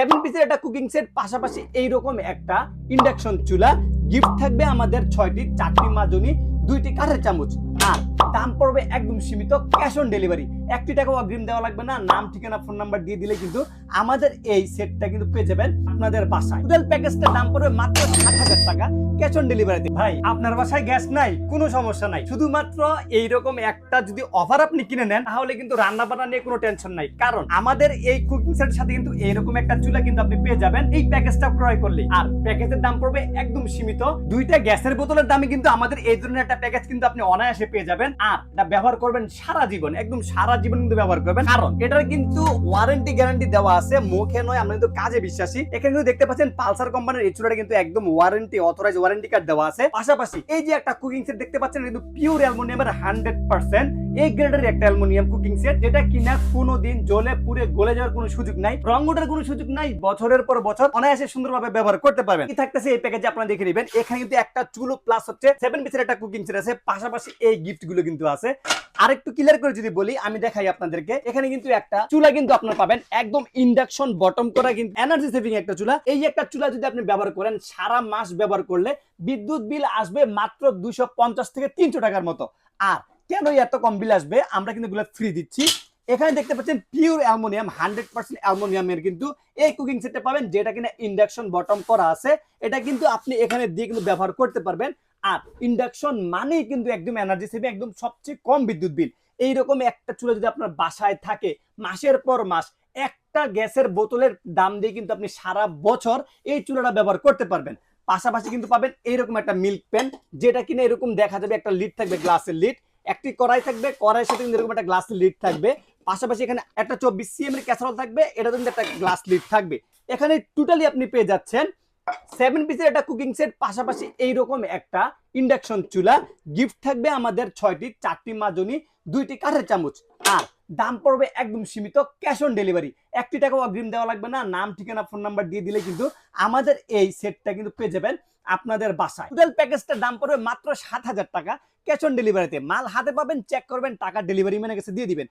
7 পিসের একটা cooking set, পাশাপাশি এইরকম একটা ইন্ডাকশন চুলা, গিফট থাকবে আমাদের 6টি চারটি মাজনি, 2টি কাঠের চামচ। আর দাম পড়বে একদম সীমিত, ক্যাশ অন ডেলিভারি। 1 টাকাও অগ্রিম দেওয়া লাগবে না, নাম ঠিকানা ফোন নাম্বার দিয়ে দিলে কিন্তু আমাদের এই সেটটা কিন্তু পেয়ে যাবেন আপনাদের বাসায়। টোটাল প্যাকেজটার দাম পড়বে মাত্র 7,000 টাকা, ক্যাশ অন ডেলিভারিতে। ভাই আপনার বাসায় গ্যাস নাই, কোনো সমস্যা নাই, শুধুমাত্র এইরকম একটা যদি অফার আপনি কিনে নেন তাহলে কিন্তু রান্না বান্না নিয়ে কোনো টেনশন নাই। কারণ আমাদের এই কুকিং সেটের সাথে কিন্তু এইরকম একটা চুলা কিন্তু আপনি পেয়ে যাবেন এই প্যাকেজটা ক্রয় করলে। আর প্যাকেজের দাম পড়বে একদম সীমিত, 2টা গ্যাসের বোতলের দামে কিন্তু আমাদের এই ধরনের একটা প্যাকেজ কিন্তু আপনি অনায়াসে পেয়ে যাবেন। আর এটা ব্যবহার করবেন সারা জীবন, একদম সারা জীবন কিন্তু ব্যবহার করবেন। কারণ এটার কিন্তু ওয়ারেন্টি গ্যারান্টি দেওয়া আছে, মুখে নয়, আমরা কিন্তু কাজে বিশ্বাসী। এখানে কিন্তু দেখতে পাচ্ছেন পালসার কোম্পানির এই চুলাটা কিন্তু একদম ওয়ারেন্টি অথরাইজ ওয়ারেন্টি কার্ড দেওয়া আছে। পাশাপাশি এই যে একটা কুকিং সেট দেখতে পাচ্ছেন, কিন্তু পিওর অ্যালুমিনিয়ামের 100% এই গ্রেডের একটা অ্যালুমিনিয়াম কুকিং সেট, যেটা কিনা কোনোদিন জ্বলে পুড়ে গলে যাওয়ার কোনো সুযোগ নাই, রং ওঠার কোনো সুযোগ নাই। বছরের পর বছর অনায়াসে সুন্দরভাবে ব্যবহার করতে পারবেন। কি থাকতেছে এই প্যাকেজে আপনারা দেখে নেবেন। এখানে কিন্তু একটা চুলো প্লাস হচ্ছে 7 পিসের একটা কুকিং সেট আছে, পাশাপাশি এই গিফট গুলো কিন্তু আছে। আরেকটু ক্লিয়ার করে যদি বলি, আমি দেখাই আপনাদেরকে, এখানে কিন্তু একটা চুলা কিন্তু আপনারা পাবেন একদম ইন্ডাকশন বটম করা, কিন্তু এনার্জি সেভিং একটা চুলা। এই একটা চুলা যদি আপনি ব্যবহার করেন, সারা মাস ব্যবহার করলে বিদ্যুৎ বিল আসবে মাত্র 250 থেকে 300 টাকার মতো। আর কেন এত কম বিল আসবে, আমরা কিন্তু এগুলো ফ্রি দিচ্ছি। এখানে দেখতে পাচ্ছেন পিওর অ্যালুমিনিয়াম, 100% অ্যালুমিনিয়ামের কিন্তু এই কুকিং সেটটা পাবেন, যেটা কিনা ইন্ডাকশন বটম করা আছে। এটা কিন্তু আপনি এখানে দিয়ে কিন্তু ব্যবহার করতে পারবেন। আর ইন্ডাকশন মানেই কিন্তু একদম এনার্জি সেভিং, একদম সবচেয়ে কম বিদ্যুৎ বিল। এইরকম একটা চুলা যদি আপনার বাসায় থাকে, মাসের পর মাস একটা গ্যাসের বোতলের দাম দিয়ে কিন্তু আপনি সারা বছর এই চুলাটা ব্যবহার করতে পারবেন। পাশাপাশি কিন্তু পাবেন এইরকম একটা মিল্ক প্যান, যেটা কিনা এরকম দেখা যাবে একটা লিড থাকবে, গ্লাসের লিড। একটি কড়াই থাকবে, কড়াইয়ের সাথে কিন্তু এরকম একটা গ্লাসের লিড থাকবে। পাশাপাশি এখানে একটা 24 cm এর ক্যাসারোল থাকবে, এটা কিন্তু একটা গ্লাস লিড থাকবে। এখানে টোটালি আপনি পেয়ে যাচ্ছেন 7 পিসের একটা কুকিং সেট, পাশাপাশি এইরকম একটা ইন্ডাকশন চুলা, গিফট থাকবে আমাদের 6টি চারটি মাজনি, 2টি কাঠের চামচ। আর দাম পড়বে একদম সীমিত, ক্যাশ অন ডেলিভারি। 1 টাকাও অগ্রিম দেওয়া লাগবে না, নাম ঠিকানা ফোন নাম্বার দিয়ে দিলে কিন্তু আমাদের এই সেটটা কিন্তু পেয়ে যাবেন আপনাদের বাসায়। টোটাল প্যাকেজটার দাম পড়বে মাত্র 7,000 টাকা, ক্যাশ অন ডেলিভারিতে। মাল হাতে পাবেন, চেক করবেন, টাকা ডেলিভারি ম্যানের কাছে দিয়ে দিবেন।